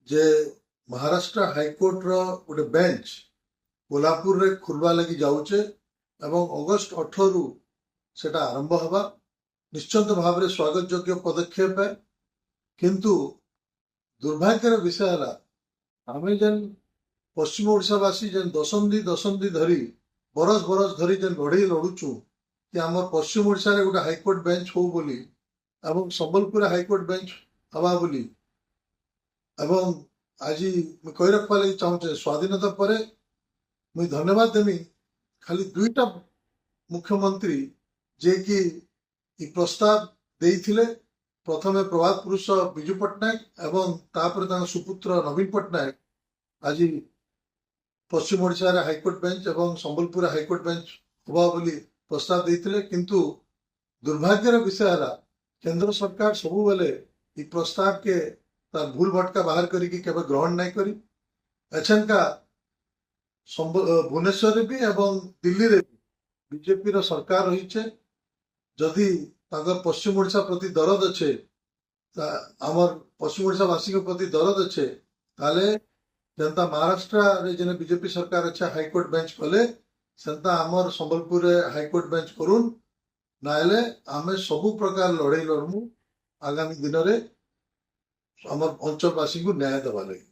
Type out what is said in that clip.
जे Maharashtra high court गोटे bench Kolhapur रे खुलवा लगी जाऊचे एवं अगस्ट 18 रु सेटा आरंभ हवा निश्चित भाव में स्वागत योग्य पदक्षेप है। किंतु दुर्भाग्यर विषय है आम जेन पश्चिम ओडावासी जेन दशंधि धरी बरस बरस धरी जेन लड़े लड़ुचु कि आम पश्चिम ओडा गोटे हाईकोर्ट बेंच हो बोली एवं संबलपुर हाईकोर्ट बेंच हवा बोली एवं आज कही रखवा लगी चाहूचे स्वाधीनता पर मुझे धन्यवाद देमी खाली दुईटा मुख्यमंत्री जे कि प्रस्ताव देइथिले प्रथमे प्रभात पुरुष विजु पट्टनायक एवं तापर सुपुत्र नवीन पट्टनायक आज पश्चिम ओडिशा हाईकोर्ट बेंच एवं संबलपुर हाईकोर्ट बेंच हवा बोली प्रस्ताव देइथिले किंतु दुर्भाग्यर विषय है केंद्र सरकार सबु बेले इ प्रस्ताव के तार भूल भटका बाहर करिकी केबे ग्रहण नहीं करी एछनका भुवनेश्वर भी एवं दिल्ली रे बीजेपी रो सरकार रही छे जदि तागर पश्चिम ओडिशा प्रति दरद अच्छे आमर पश्चिम ओडिशा वासी के प्रति दरद अच्छे ताले जनता महाराष्ट्र रे जेने बीजेपी सरकार अच्छे हाईकोर्ट बेंच कले सेंता आमर संबलपुर रे हाईकोर्ट बेंच करून् नाले आमे सबु प्रकार लड़ाई लड़मु आगामी दिन रे आमर अंचलवासी को न्याय देवा लगी।